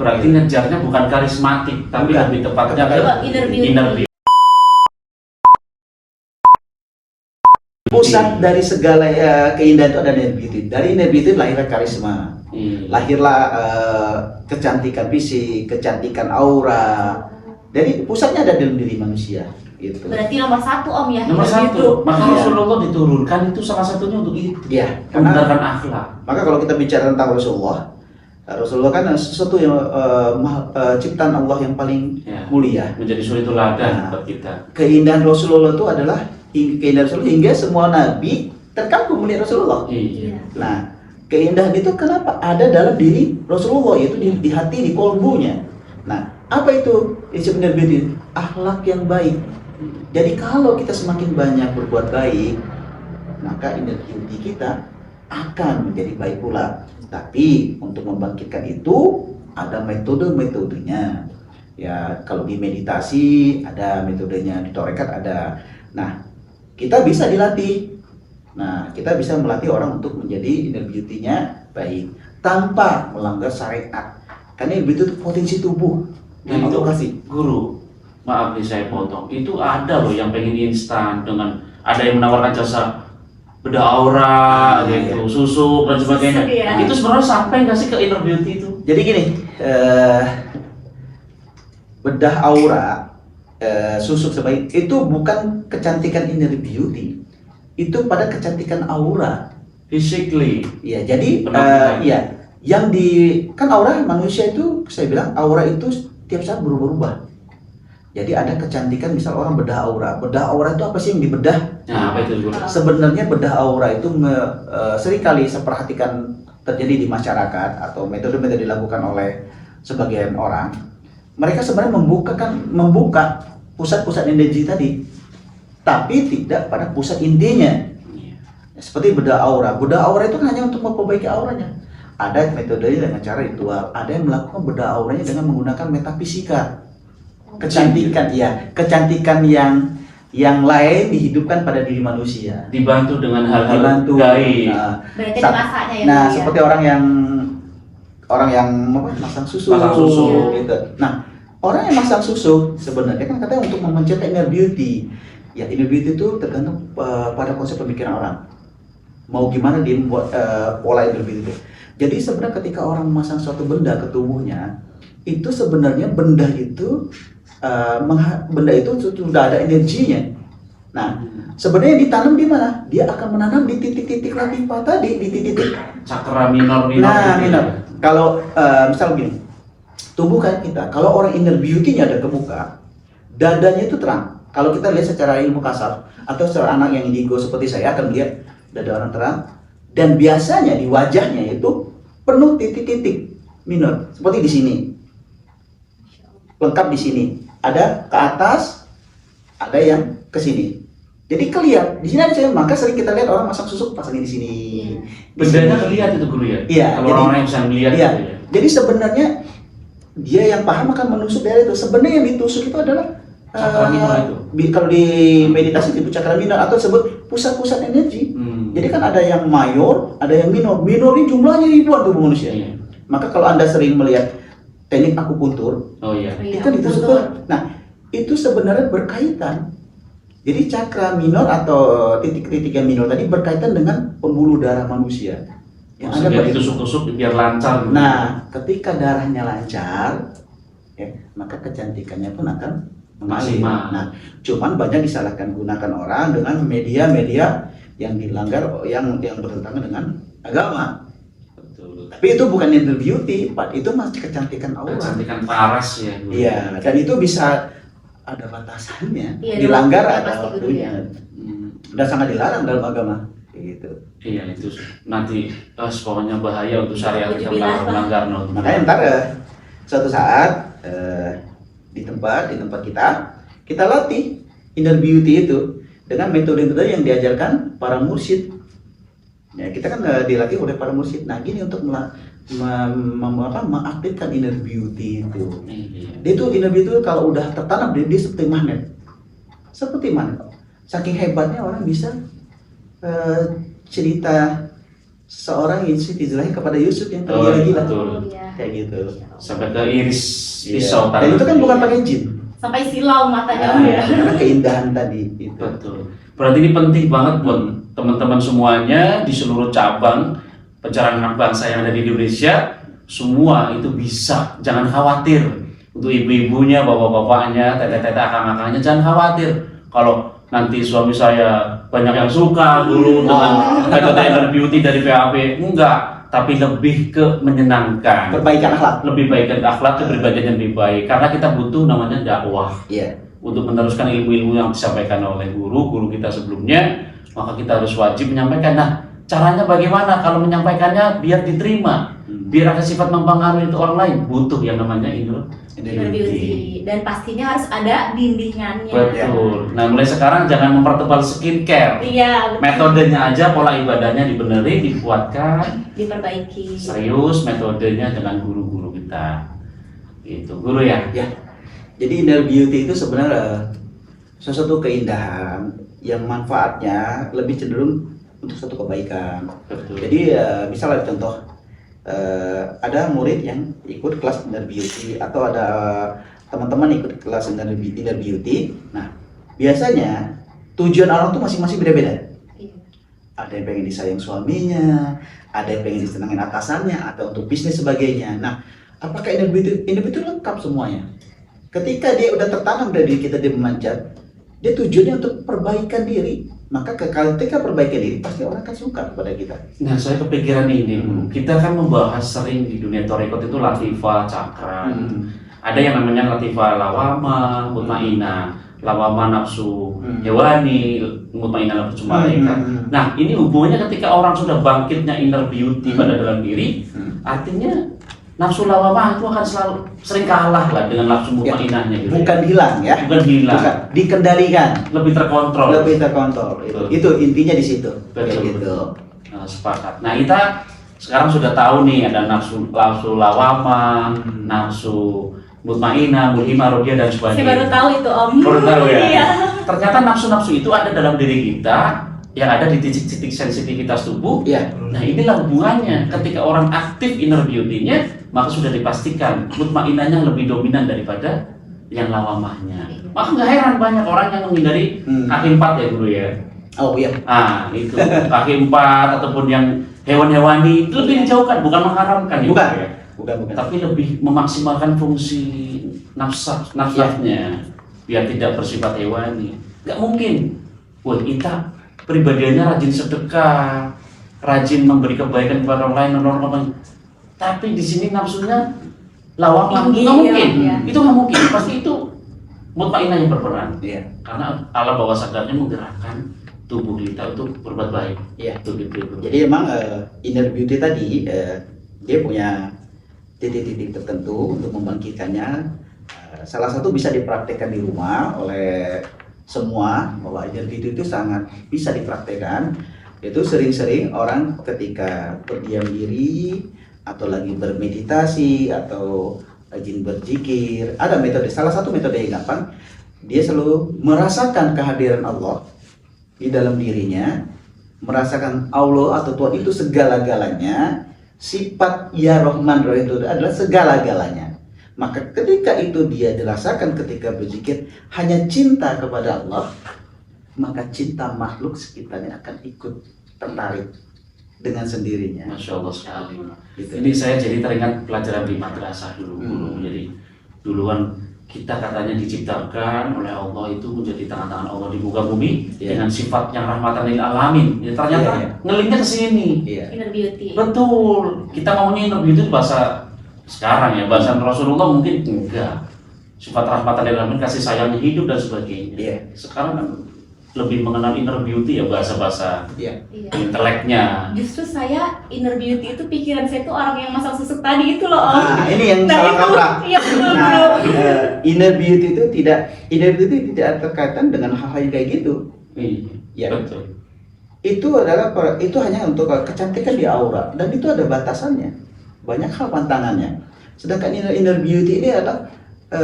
berarti ngejarnya bukan karismatik, tapi Bukan. lebih tepatnya ke Inner beauty. inner beauty. Pusat dari segala keindahan itu ada inner beauty. Dari inner beauty lahirlah karisma, lahirlah kecantikan fisik, kecantikan aura. Jadi pusatnya ada dalam diri manusia. Gitu. Berarti nomor satu Om ya. Nomor inner satu, beauty. maka Iya. Rasulullah diturunkan itu salah satunya untuk itu. Iya. Membenarkan akhlak. Maka kalau kita bicara tentang Rasulullah kan sesuatu yang ciptaan Allah yang paling Ya. mulia. Menjadi suri teladan Nah. buat kita. Keindahan Rasulullah itu adalah keindahan Rasulullah hingga semua nabi terkagum melihat Rasulullah. Iya. Nah, keindahan itu kenapa ada dalam diri Rasulullah, yaitu di hati, di kolbunya. Nah, apa itu inner beauty? Akhlak yang baik. Jadi kalau kita semakin banyak berbuat baik, maka inner beauty kita akan menjadi baik pula. Tapi untuk membangkitkan itu ada metode-metodenya. Ya, kalau di meditasi ada metodenya, di tarekat ada. Nah, kita bisa dilatih. Nah, kita bisa melatih orang untuk menjadi inner beauty-nya baik tanpa melanggar syariat. Karena inner beauty itu potensi tubuh Nah, yang itu Allah kasih. guru, maaf nih saya potong. Itu ada loh yang pengen instan dengan ada yang menawarkan jasa bedah aura, gitu, susuk dan sebagainya. Susuk, ya. Itu sebenarnya sampai nggak sih ke inner beauty itu? Jadi gini, bedah aura, susuk sebaik itu bukan kecantikan inner beauty, itu pada kecantikan aura. Physically. Ya, jadi Penampilan. ya, yang di kan aura manusia itu saya bilang aura itu tiap saat berubah-ubah. Jadi ada kecantikan, misal orang bedah aura. Bedah aura itu apa sih yang dibedah? Nah, apa itu guru? Sebenarnya bedah aura itu seringkali saya perhatikan terjadi di masyarakat atau metode-metode dilakukan oleh sebagian orang. Mereka sebenarnya membuka pusat-pusat energi tadi, tapi tidak pada pusat intinya. Seperti bedah aura. Bedah aura itu kan hanya untuk memperbaiki auranya. Ada metodenya dengan cara ritual, ada yang melakukan bedah auranya dengan menggunakan metafisika. Kecantikan, ya, kecantikan yang lain dihidupkan pada diri manusia. Dibantu dengan hal-hal Dibantu. gaib. Berarti Sa- ada masaknya ya. Nah, Om, ya? seperti orang yang apa, masang susu, Masang susu. gitu. Nah, orang yang masang susu sebenarnya kan katanya untuk memencetak inner beauty. Ya, inner beauty itu tergantung pada konsep pemikiran orang. Mau gimana dia membuat pola inner beauty itu. Jadi sebenarnya ketika orang memasang suatu benda ke tubuhnya, itu sebenarnya benda itu sudah ada energinya. Nah, sebenarnya ditanam di mana? Dia akan menanam di titik-titik latifa tadi, di titik-titik. Cakra minor. Nah, gitu minor. ya. Kalau misal gini, tubuh kan kita, kalau orang inner beauty-nya ada kebuka, dadanya itu terang. Kalau kita lihat secara ilmu kasar atau secara anak yang indigo seperti saya akan lihat dada orang terang, dan biasanya di wajahnya itu penuh titik-titik minor, seperti di sini. Lengkap di sini. Ada ke atas, ada yang ke sini. Jadi kelihatan di sini ada saya, maka sering kita lihat orang masang susuk pasangin di sini. Di Bendanya sini. terlihat itu guru ya? Iya, Kalau jadi- orang-orang yang bisa melihat Iya. gitu ya. Jadi sebenarnya dia yang paham akan menusuk daerah itu. Sebenarnya yang ditusuk itu adalah Cakra minor itu. Kalau di meditasi disebut cakra minor atau disebut pusat-pusat energi. Jadi kan ada yang mayor, ada yang minor. Minor ini jumlahnya ribuan tubuh manusia. Iya. Maka kalau Anda sering melihat teknik akupuntur, Oh iya. itu kan ditusuk. Nah, itu sebenarnya berkaitan. Jadi cakra minor atau titik-titik yang minor tadi berkaitan dengan pembuluh darah manusia. Yang ada Maksudnya pada ditusuk-tusuk biar lancar gitu. Nah, ketika darahnya lancar, ya, maka kecantikannya pun akan mengalir. Maksimal. Nah, cuman banyak disalahkan gunakan orang dengan media-media yang dilanggar, yang bertentangan dengan agama. Betul. Tapi itu bukan inner beauty, Pak. Itu masih kecantikan aura. Kecantikan paras ya. Guru. Iya, dan itu bisa ada batasannya. Iya, Dilanggar ada ada pasti waktunya. Dan sangat dilarang dalam agama. Kayak gitu. Iya itu nanti pokoknya bahaya untuk syariat kita Alhamdulillah. melanggar. Makanya ntar suatu saat di tempat kita latih inner beauty itu dengan metode-metode yang diajarkan para mursyid. Ya, kita kan dilatih oleh para mursyid. Nah, gini untuk mengaktifkan inner beauty itu. Iya. Dia itu inner beauty itu kalau udah tertanam dia seperti magnet. Seperti magnet. Saking hebatnya orang bisa cerita seorang Yusuf izlahi kepada Yusuf yang Oh, tergila-gila. betul. Iya. Kayak gitu. Sampai ke iris Iya. pisau Dan itu kan bukan pakai jin. Sampai silau matanya Nah, ya. karena keindahan tadi itu. Betul. Berarti ini penting banget buat teman-teman semuanya di seluruh cabang pencerahan anak bangsa yang ada di Indonesia. Semua itu bisa, jangan khawatir. Untuk ibu-ibunya, bapak-bapaknya, tete-tete, akang-akangnya, jangan khawatir. Kalau nanti suami saya banyak yang suka dulu dengan metode inner beauty dari PAP, enggak. Tapi lebih ke menyenangkan. Perbaikan akhlak. Lebih baik ke akhlak, kepribadian yang lebih baik. Karena kita butuh namanya dakwah. Iya. Untuk meneruskan ilmu-ilmu yang disampaikan oleh guru kita sebelumnya, maka kita harus wajib menyampaikan. Nah, caranya bagaimana kalau menyampaikannya biar diterima, biar ada sifat mempengaruhi itu orang lain? Butuh yang namanya inner Inner beauty. Dan pastinya harus ada bimbingannya. Betul. Nah, mulai sekarang jangan mempertebal skincare. Iya, betul. Metodenya aja, pola ibadahnya dibenerin, dikuatkan. Diperbaiki. Serius metodenya dengan guru-guru kita. Itu guru ya. Ya. Jadi inner beauty itu sebenarnya sesuatu keindahan yang manfaatnya lebih cenderung untuk suatu kebaikan. Betul. Jadi misalnya contoh ada murid yang ikut kelas inner beauty atau ada teman-teman ikut kelas inner beauty. Nah, biasanya tujuan orang tuh masing-masing beda-beda. Iya. Ada yang pengen disayang suaminya, ada yang pengen disenangin atasannya, atau untuk bisnis sebagainya. Nah, apakah inner beauty lengkap semuanya? Ketika dia udah tertanam dari diri kita, dia memanjat, dia tujuannya untuk perbaikan diri. Maka ketika perbaikan diri pasti orang akan suka kepada kita. Nah, saya kepikiran ini, Bu. Kita kan membahas sering di dunia Thariqat itu latifah, cakran. Ada yang namanya latifah lawama, mutmainah, lawama nafsu hewani, mutmainah nafsu malaikat. Nah, ini hubungannya ketika orang sudah bangkitnya inner beauty pada dalam diri, artinya nafsu lawama itu akan sering kalah lah dengan nafsu mutmainahnya gitu. Bukan hilang ya. Bukan hilang. Bukan, dikendalikan. Lebih terkontrol. Lebih terkontrol. Betul. Itu intinya di situ. Kayak Betul, gitu. betul. Nah, sepakat. Nah, kita sekarang sudah tahu nih ada nafsu lawama, nafsu mutmainah, mulhimah, rodiyah dan Saya baru sebagainya. tahu itu, Om. Baru tahu ya. Iya. Ternyata nafsu-nafsu itu ada dalam diri kita, yang ada di titik-titik sensitivitas tubuh. Iya. Nah, inilah hubungannya. Ketika orang aktif inner beauty-nya, maka sudah dipastikan mutmainahnya lebih dominan daripada yang lawamahnya. Maka nggak heran banyak orang yang menghindari kaki 4 ya, Guru ya. Oh iya. Ah, itu kaki 4 ataupun yang hewan-hewani itu lebih dijauhkan, bukan mengharamkan ya, Bukan. Guru ya. Bukan. Tapi lebih memaksimalkan fungsi nafsnya biar tidak bersifat hewani. Nggak mungkin. Wah, kita pribadiannya rajin sedekah, rajin memberi kebaikan kepada orang lain, tapi di sini nafsunya lawamah. Tinggi, Nggak mungkin. ya. Itu nggak mungkin. Pasti itu mutmainah yang berperan. Iya. Karena alam bawah sadarnya menggerakkan tubuh kita untuk berbuat baik. Iya. Begitu. Jadi emang inner beauty tadi dia punya titik-titik tertentu untuk membangkitkannya. Salah satu bisa dipraktekkan di rumah oleh semua, bahwa inner beauty itu sangat bisa dipraktekkan. Itu sering-sering orang ketika berdiam diri atau lagi bermeditasi atau rajin berzikir, ada metode, salah satu metode yang gampang, dia selalu merasakan kehadiran Allah di dalam dirinya, merasakan Allah atau Tuhan itu segala-galanya. Sifat ya Rahman Rahim itu adalah segala-galanya. Maka ketika itu dia dirasakan ketika berzikir hanya cinta kepada Allah, maka cinta makhluk sekitarnya akan ikut tertarik dengan sendirinya. Masya Allah sekali. Gitu. Ini saya jadi teringat pelajaran di madrasah dulu. Jadi duluan kita katanya diciptakan oleh Allah itu menjadi tangan-tangan Allah di muka bumi dengan sifat yang rahmatan lil alamin. Ya, ternyata ngelingnya ke sini. Iya. Inner beauty. Betul. Kita ngomongnya inner beauty itu bahasa sekarang ya, bahasa Rasulullah mungkin enggak. Sifat rahmatan lil alamin, kasih sayangnya hidup dan sebagainya. Iya. Sekarang kan lebih mengenal inner beauty ya, bahasa-bahasa Iya. Iya. inteleknya. Justru saya inner beauty itu pikiran saya tuh orang yang masak susuk tadi itu loh, Om. Nah, ini yang salah itu, kaprah. iya betul. Nah, inner beauty itu tidak terkaitan dengan hal-hal yang kayak gitu. Iya, Ya. betul. Itu hanya untuk kecantikan di aura, dan itu ada batasannya. Banyak hal pantangannya. Sedangkan inner beauty ini adalah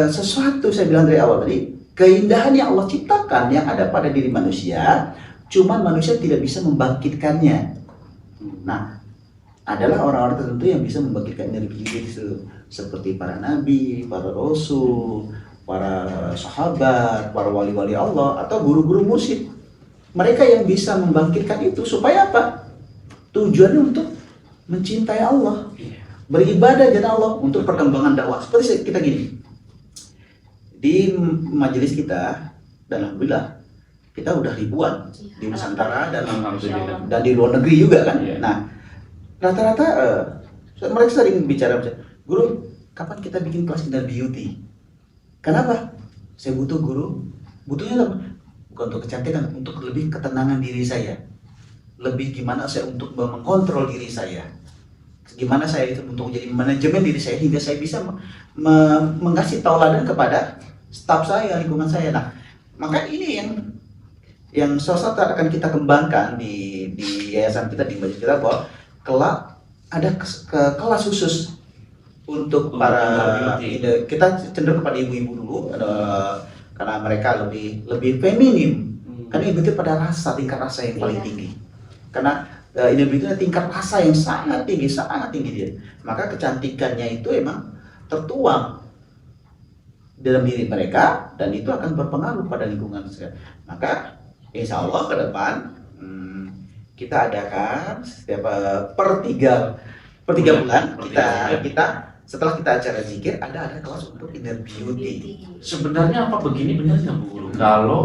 sesuatu, saya bilang dari awal tadi, keindahan yang Allah ciptakan yang ada pada diri manusia, cuman manusia tidak bisa membangkitkannya. Nah, adalah orang-orang tertentu yang bisa membangkitkan energi itu, seperti para nabi, para rasul, para sahabat, para wali-wali Allah, atau guru-guru mursyid. Mereka yang bisa membangkitkan itu supaya apa? Tujuannya untuk mencintai Allah, beribadah kepada Allah, untuk perkembangan dakwah. Seperti kita gini, di majelis kita, dan alhamdulillah kita udah ribuan di Nusantara dan di luar negeri juga kan. Nah, rata-rata mereka sering bicara, guru, kapan kita bikin kelas inner beauty? Kenapa? Saya butuh guru, butuhnya apa? Bukan untuk kecantikan, untuk lebih ketenangan diri saya, lebih gimana saya untuk mengontrol diri saya, gimana saya itu untuk jadi manajemen diri saya hingga saya bisa mengasih tauladan kepada staf saya, lingkungan saya. Nah, maka ini yang salah satu akan kita kembangkan di yayasan kita, di majelis kita, bahwa kelak ada kelas khusus untuk para kita cenderung kepada ibu-ibu dulu, karena mereka lebih feminim. Karena ibu itu pada tingkat rasa yang paling tinggi. Karena inner beauty itu tingkat rasa yang sangat tinggi dia. Maka kecantikannya itu emang tertuang dalam diri mereka, dan itu akan berpengaruh pada lingkungan sekitar. Maka insya Allah ke depan kita adakan setiap per tiga bulan kita setelah kita acara zikir ada kelas untuk inner beauty. Sebenarnya apa begini benar nggak Bu Guru? Kalau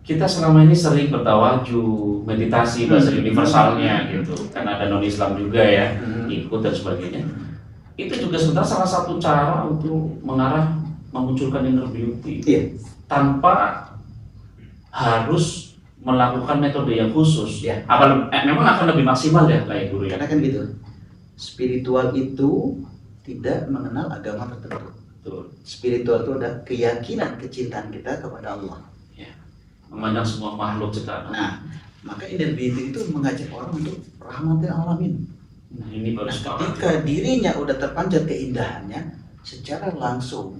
kita selama ini sering bertawaju, meditasi bahasa universalnya gitu, kan ada non Islam juga ya, ikut dan sebagainya. Itu juga sebenarnya salah satu cara untuk mengarah memunculkan inner beauty, tanpa harus melakukan metode yang khusus. Memang akan lebih maksimal ya kayak guru ya. Karena kan gitu, spiritual itu tidak mengenal agama tertentu. Betul. Spiritual itu ada keyakinan, kecintaan kita kepada Allah. Memandang semua makhluk ciptaan. Nah, maka inner beauty itu mengajak orang untuk rahmatil alamin. Nah, ini baru ketika dirinya udah terpanjat keindahannya, secara langsung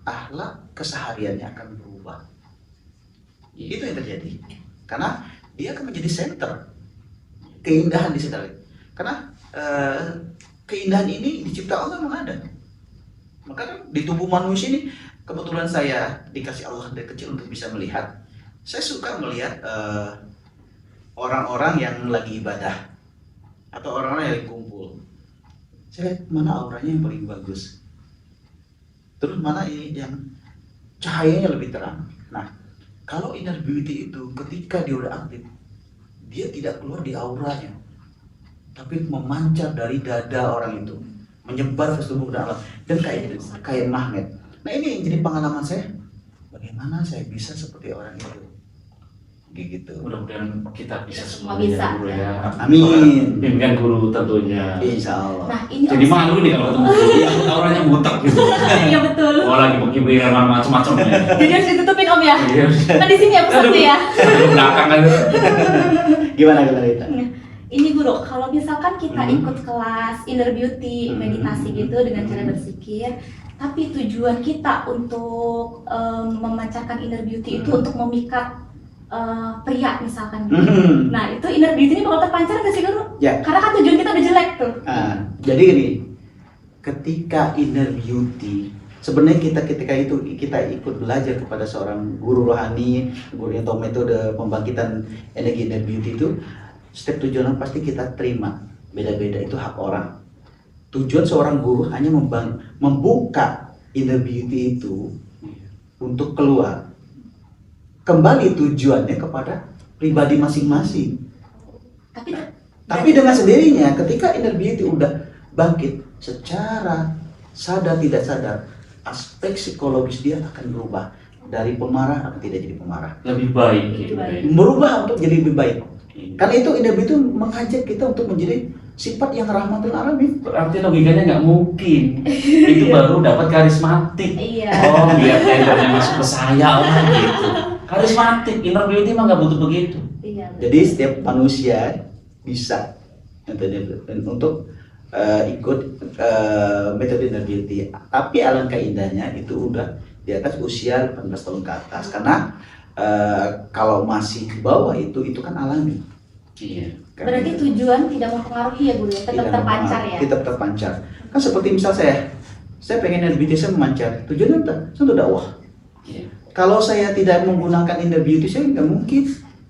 akhlak kesehariannya akan berubah. Itu yang terjadi. Karena dia akan menjadi center keindahan di sekitar. Karena keindahan ini dicipta Allah memang ada. Maka kan di tubuh manusia ini, kebetulan saya dikasih Allah dari kecil untuk bisa melihat. Saya suka melihat orang-orang yang lagi ibadah atau orang-orang yang lagi kumpul. Saya lihat mana auranya yang paling bagus, terus mana ini yang cahayanya lebih terang. Nah, kalau inner beauty itu ketika dia udah aktif, dia tidak keluar di auranya, tapi memancar dari dada orang itu, menyebar ke seluruh dalam, dan kayak magnet. Nah, ini yang jadi pengalaman saya. Bagaimana saya bisa seperti orang itu? Gitu. Mudah-mudahan kita bisa semua bisa. Guru ya. Amin. Bimbingan guru tentunya. Insya Allah. Nah, ini Jadi malu nih kalau ketemu guru yang auranya butek gitu. Iya betul. Oh, lagi berkibiran macam-macam ya. Jadi harus ditutupin Om ya. Iya. Kan di sini ya pusatnya ya. Belakang aja. Gimana kita? Ini guru, kalau misalkan kita ikut kelas inner beauty, meditasi gitu dengan cara berpikir, tapi tujuan kita untuk memancarkan inner beauty itu untuk memikat pria misalkan gitu. Nah, itu inner beauty ini bakal terpancar nggak sih guru? Ya. Karena kan tujuan kita udah jelek tuh. Jadi gini, ketika inner beauty, sebenarnya ketika itu kita ikut belajar kepada seorang guru rohani, guru atau metode pembangkitan energi inner beauty itu, setiap tujuan pasti kita terima, beda-beda, itu hak orang. Tujuan seorang guru hanya membuka inner beauty itu untuk keluar. Kembali tujuannya kepada pribadi masing-masing. Tapi dengan sendirinya ketika inner beauty udah bangkit, secara sadar tidak sadar, aspek psikologis dia akan berubah dari pemarah akan tidak jadi pemarah. Lebih baik gitu. Berubah untuk jadi lebih baik. Karena itu inner beauty mengajak kita untuk menjadi sifat yang rahmatul alamin. Berarti logikanya nggak mungkin. Itu baru dapat karismatik. Iya. Oh, biar tendernya masuk ke saya lah gitu. Karismatik, inner beauty mah nggak butuh begitu. Iya. Jadi setiap manusia bisa untuk ikut metode inner beauty. Tapi alangkah indahnya itu udah di atas usia 18 tahun ke atas. Karena kalau masih di bawah itu kan alami. Iya. Berarti tujuan tidak mempengaruhi ya Guru ya, tetap Tidak terpancar mempengaruhi, ya. tetap terpancar. Kan seperti misal saya pengen inner beauty, saya memancar. Tujuannya apa? Saya untuk dakwah. Iya. Kalau saya tidak menggunakan inner beauty, saya nggak mungkin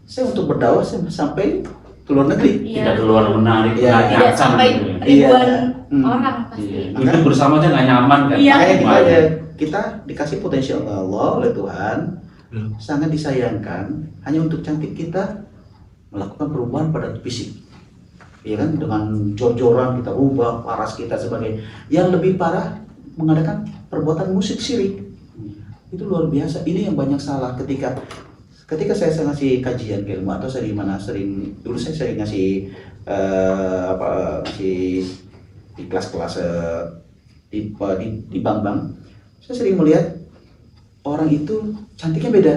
saya untuk berdakwah sampai ke luar negeri. Iya. Tidak keluar menarik, Iya. Tidak mengajarkan sampai gitu ya. ribuan Iya. orang pasti. Iya. Hidup bersama aja nggak nyaman kan. Iya. Makanya Gimana? kita dikasih potensi Allah oleh Tuhan, sangat disayangkan hanya untuk cantik kita melakukan perubahan pada fisik. Ya kan, dengan jor-joran kita ubah paras kita sebagai yang lebih parah, mengadakan perbuatan musik syirik. Itu luar biasa. Ini yang banyak salah ketika saya ngasih kajian ke ilmu, atau saya di mana dulu saya sering ngasih ngasih di kelas-kelas di bank-bank. Saya sering melihat orang itu cantiknya beda.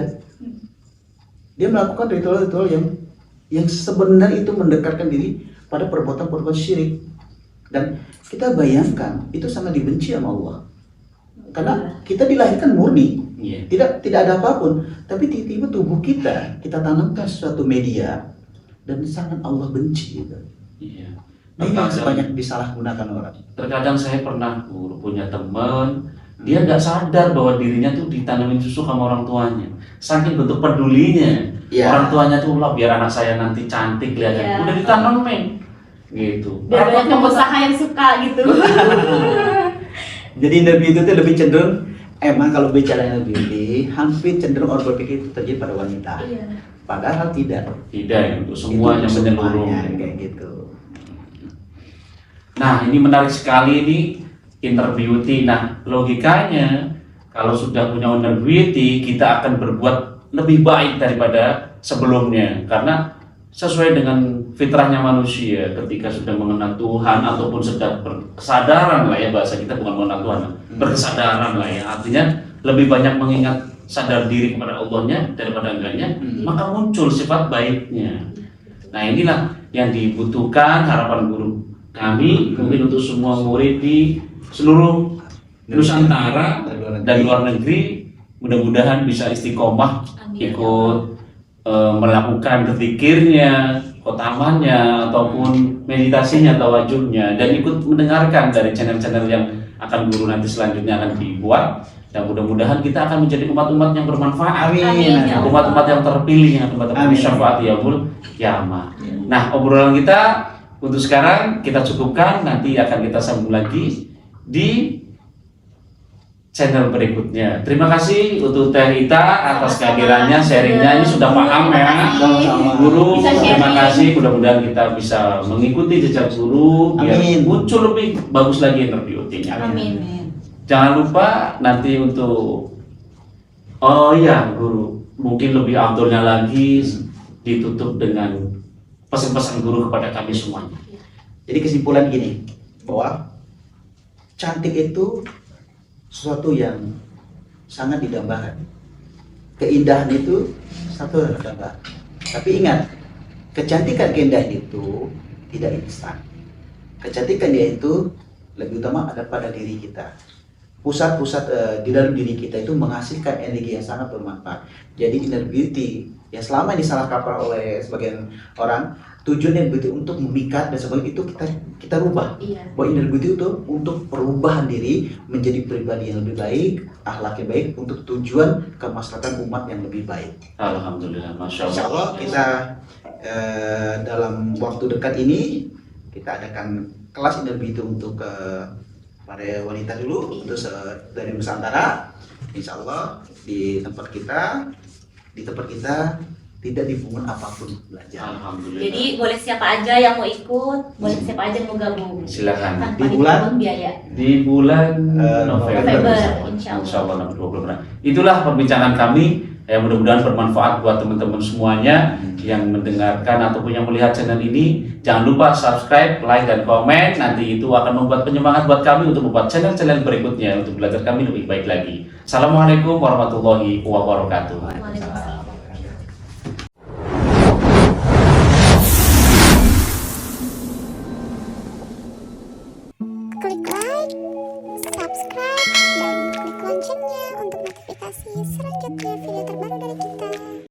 Dia melakukan ritual-ritual yang sebenarnya itu mendekatkan diri pada perbuatan-perbuatan syirik. Dan kita bayangkan itu sangat dibenci sama Allah. Karena kita dilahirkan murni, Iya. tidak ada apapun, tapi tiba-tiba tubuh kita tanamkan suatu media dan sangat Allah benci gitu. Iya. Nah, ini yang banyak disalahgunakan orang. Terkadang saya pernah Guru, punya teman, dia nggak sadar bahwa dirinya tuh ditanamin susu sama orang tuanya. Saking bentuk pedulinya, Iya. orang tuanya tuh lah biar anak saya nanti cantik kelihatan. Iya. Udah ditanamin, gitu. Biar banyak pengusaha yang suka gitu. Jadi inner beauty itu lebih cenderung, emang kalau bicara inner beauty, hampir cenderung orang berpikir itu terjadi pada wanita. Iya. Padahal tidak. Tidak ya, untuk semuanya Itu menyeluruh. semuanya, kayak gitu. Nah, ini menarik sekali ini inner beauty. Nah, logikanya kalau sudah punya inner beauty, kita akan berbuat lebih baik daripada sebelumnya. Karena sesuai dengan fitrahnya manusia, ketika sudah mengenal Tuhan ataupun sudah berkesadaran lah ya, bahasa kita bukan mengenal Tuhan, berkesadaran lah ya. Artinya lebih banyak mengingat sadar diri kepada Allahnya daripada enggaknya, maka muncul sifat baiknya. Nah, inilah yang dibutuhkan harapan Guru kami mungkin untuk semua murid di seluruh Nusantara dan luar negeri, mudah-mudahan bisa istiqomah Amin. ikut melakukan berzikirnya, khotamannya ataupun meditasinya, tawajuhnya, dan ikut mendengarkan dari channel-channel yang akan Guru nanti selanjutnya akan dibuat, dan mudah-mudahan kita akan menjadi umat-umat yang bermanfaat. Amin. Ya Allah. Umat-umat yang terpilih yang akan mendapat Amin. syafaat yaumul kiamah. Nah, obrolan kita untuk sekarang kita cukupkan, nanti akan kita sambung lagi di channel berikutnya. Terima kasih untuk Teh Rita atas kehadirannya, sharingnya. Ini sudah paham ya, Sama-sama. Guru. Bisa Terima sharing. kasih. Mudah-mudahan kita bisa mengikuti jejak Guru biar Amin. muncul lebih bagus lagi interview-nya. Amin. Jangan lupa nanti untuk Guru, mungkin lebih afdolnya lagi ditutup dengan pesan-pesan Guru kepada kami semuanya. Jadi kesimpulan gini, bahwa cantik itu sesuatu yang sangat didambakan. Keindahan itu satu yang didambakan. Tapi ingat, kecantikan keindahan itu tidak instan. Kecantikan dia itu lebih utama ada pada diri kita. Pusat-pusat di dalam diri kita itu menghasilkan energi yang sangat bermanfaat. Jadi inner beauty yang selama ini salah kaprah oleh sebagian orang, tujuannya beauty untuk memikat dan sebagainya, itu kita rubah. Iya. Bahwa inner beauty itu untuk perubahan diri menjadi pribadi yang lebih baik, akhlak yang baik, untuk tujuan kemaslahatan umat yang lebih baik. Alhamdulillah, masya Insya Allah kita dalam waktu dekat ini kita adakan kelas inner beauty untuk para wanita dulu, untuk dari Nusantara. Insya Allah di tempat kita tidak dipungut apapun belajar. Alhamdulillah. Jadi boleh siapa aja yang mau ikut, boleh siapa aja yang mau gabung. Silakan. Tanpa Di bulan- dipungut biaya. Di bulan November, insya insya Allah 2020. Itulah perbincangan kami. Mudah-mudahan bermanfaat buat teman-teman semuanya yang mendengarkan ataupun yang melihat channel ini. Jangan lupa subscribe, like, dan komen. Nanti itu akan membuat penyemangat buat kami untuk membuat channel-channel berikutnya untuk belajar kami lebih baik lagi. Assalamualaikum warahmatullahi wabarakatuh. Waalaikumsalam. Klik like, subscribe, dan klik loncengnya untuk notifikasi selanjutnya video terbaru dari kita.